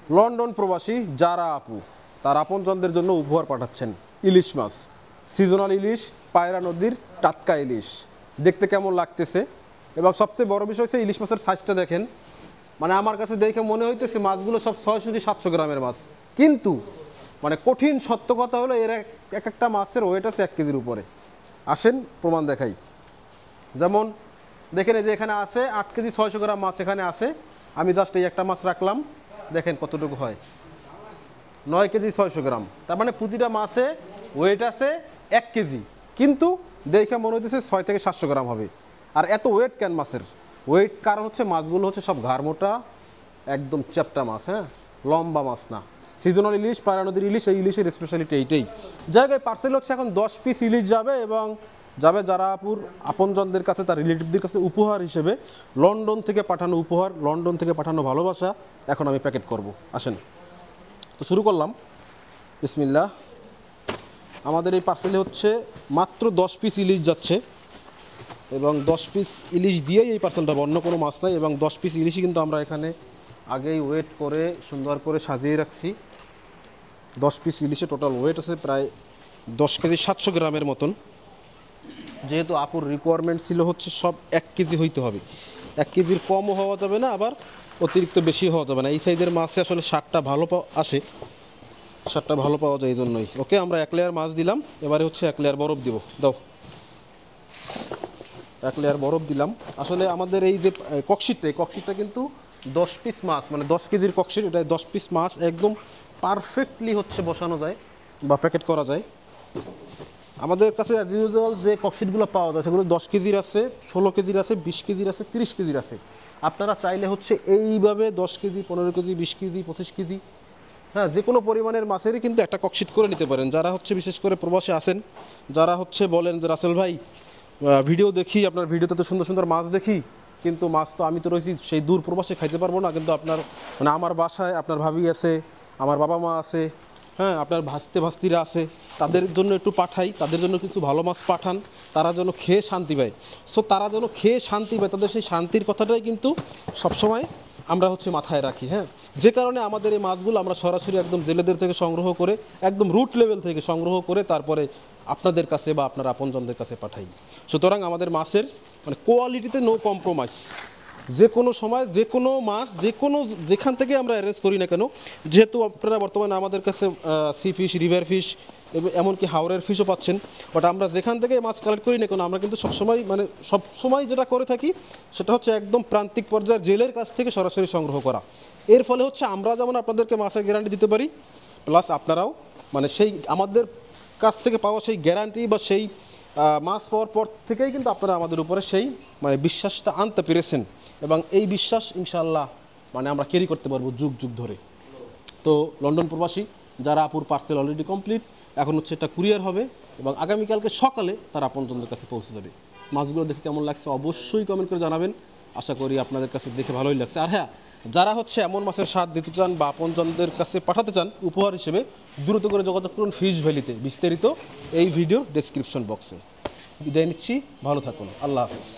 London প্রবাসী যারা আপু তার আপনজনদের জন্য উপহার পাঠাচ্ছেন ইলিশ মাছ, সিজনাল ইলিশ, পায়রা নদীর টাটকা ইলিশ। দেখতে কেমন লাগতেছে এবং সবচেয়ে বড় বিষয় হচ্ছে ইলিশ মাছের সাইজটা দেখেন। মানে আমার কাছে দেখে মনে হইতেছে মাছগুলো সব 600 কি 700 গ্রামের মাছ, কিন্তু মানে কঠিন সত্য কথা হলো এর এক একটা মাছের ওয়েট আছে 1 কেজির উপরে। আসেন প্রমাণ দেখাই। যেমন দেখেন এই যে এখানে আছে 8 কেজি 600 গ্রাম মাছ এখানে আছে। আমি জাস্ট এই একটা মাছ রাখলাম, দেখেন কতটুকু হয়, 9 কেজি 600 গ্রাম। তার মানে প্রতিটা মাছে ওয়েট আছে 1 কেজি, কিন্তু দেখে মনে হইতেছে 6 থেকে 700 গ্রাম হবে। আর এত ওয়েট কেন মাছের? ওয়েট কারণ হচ্ছে মাছগুলো হচ্ছে সব ঘাড় মোটা, একদম চ্যাপ্টা মাছ, হ্যাঁ, লম্বা মাছ না। সিজনাল ইলিশ, পায়রা নদীর ইলিশ, এই ইলিশের স্পেশালিটি এইটাই। জায়গায় পার্সেল হচ্ছে এখন 10 পিস ইলিশ যাবে এবং যাবে জারাপুর আপনজনদের কাছে, তার রিলেটিভদের কাছে উপহার হিসেবে। লন্ডন থেকে পাঠানো উপহার, লন্ডন থেকে পাঠানো ভালোবাসা এখন আমি প্যাকেট করব। আসেন তো শুরু করলাম, বিসমিল্লাহ। আমাদের এই পার্সেলে হচ্ছে মাত্র 10 পিস ইলিশ যাচ্ছে এবং 10 পিস ইলিশ দিয়েই এই পার্সেলটা, অন্য কোনো মাছ নাই। এবং 10 পিস ইলিশই কিন্তু আমরা এখানে আগেই ওয়েট করে সুন্দর করে সাজিয়ে রাখছি। 10 পিস ইলিশে টোটাল ওয়েট আছে প্রায় 10 কেজি 700 গ্রামের মতন। যেহেতু আপুর রিকোয়ারমেন্ট ছিল হচ্ছে সব 1 কেজি হইতে হবে, 1 কেজির কমও হওয়া যাবে না, আবার অতিরিক্ত বেশি হওয়া যাবে না। এই সাইজের মাছে আসলে স্বাদটা ভালো আসে, স্বাদটা ভালো পাওয়া যায় এই জন্যই। ওকে, আমরা 1 লেয়ার মাছ দিলাম, এবারে হচ্ছে 1 লেয়ার বরফ দিব। দাও, 1 লেয়ার বরফ দিলাম। আসলে আমাদের এই যে ককশিটটা, এই ককশিটটা কিন্তু 10 পিস মাছ, মানে 10 কেজির ককশিট, এটা 10 পিস মাছ একদম পারফেক্টলি হচ্ছে বসানো যায় বা প্যাকেট করা যায়। আমাদের কাছে অ্যাজ ইউজুয়াল যে ককশিটগুলো পাওয়া যায় সেগুলো 10 কেজির আছে, 16 কেজির আছে, 20 কেজির আছে, 30 কেজির আছে। আপনারা চাইলে হচ্ছে এইভাবে 10 কেজি, 15 কেজি, 20 কেজি, 25 কেজি, হ্যাঁ, যে কোনো পরিমাণের মাছেরই কিন্তু একটা ককশিট করে নিতে পারেন। যারা হচ্ছে বিশেষ করে প্রবাসে আসেন, যারা হচ্ছে বলেন যে রাসেল ভাই ভিডিও দেখি, আপনার ভিডিওতে তো সুন্দর সুন্দর মাছ দেখি, কিন্তু মাছ তো আমি তো রয়েছি সেই দূর প্রবাসে খাইতে পারবো না, কিন্তু আপনার মানে আমার বাসায় আপনার ভাবি আছে, আমার বাবা মা আছে, হ্যাঁ, আপনার ভাস্তিরা আছে, তাদের জন্য একটু পাঠাই, তাদের জন্য কিছু ভালো মাছ পাঠান, তারা যেন খেয়ে শান্তি পায়। সো তারা যেন খেয়ে শান্তি পায়, তাদের সেই শান্তির কথাটাই কিন্তু সবসময় আমরা হচ্ছে মাথায় রাখি। হ্যাঁ, যে কারণে আমাদের এই মাছগুলো আমরা সরাসরি একদম জেলেদের থেকে সংগ্রহ করে, একদম রুট লেভেল থেকে সংগ্রহ করে তারপরে আপনাদের কাছে বা আপনার আপনজনদের কাছে পাঠাই। সুতরাং আমাদের মাছের মানে কোয়ালিটিতে নো কম্প্রোমাইজ। যে কোনো সময় যে কোনো মাছ যেখান থেকে আমরা অ্যারেঞ্জ করি না কেন, যেহেতু আপনারা বর্তমানে আমাদের কাছে সি ফিশ, রিভার ফিশ, এমনকি হাওরের ফিশও পাচ্ছেন, বাট আমরা যেখান থেকে মাছ কালেক্ট করি না কেন, আমরা কিন্তু সবসময় যেটা করে থাকি সেটা হচ্ছে একদম প্রান্তিক পর্যায়ের জেলের কাছ থেকে সরাসরি সংগ্রহ করা। এর ফলে হচ্ছে আমরা যেমন আপনাদেরকে মাছের গ্যারান্টি দিতে পারি, প্লাস আপনারাও মানে সেই আমাদের কাছ থেকে পাওয়া সেই গ্যারান্টি বা সেই মাছ পাওয়ার পর থেকেই কিন্তু আপনারা আমাদের উপরে সেই মানে বিশ্বাসটা আনতে পেরেছেন, এবং এই বিশ্বাস ইনশাআল্লাহ মানে আমরা ক্যারি করতে পারবো যুগ যুগ ধরে। তো লন্ডন প্রবাসী যারা আপুর পার্সেল অলরেডি কমপ্লিট, এখন হচ্ছে এটা কুরিয়ার হবে এবং আগামীকালকে সকালে তার আপনজনদের কাছে পৌঁছে যাবে। মাছগুলো দেখে কেমন লাগছে অবশ্যই কমেন্ট করে জানাবেন, আশা করি আপনাদের কাছে দেখে ভালোই লাগছে। আর হ্যাঁ, যারা হচ্ছে এমন মাছের স্বাদ দিতে চান বা আপনজনদের কাছে পাঠাতে চান উপহার হিসেবে, দ্রুত করে যোগাযোগ করুন ফিশ ভ্যালিতে, বিস্তারিত এই ভিডিওর ডেসক্রিপশন বক্সে। বিদায় নিচ্ছি, ভালো থাকুন, আল্লাহ হাফেজ।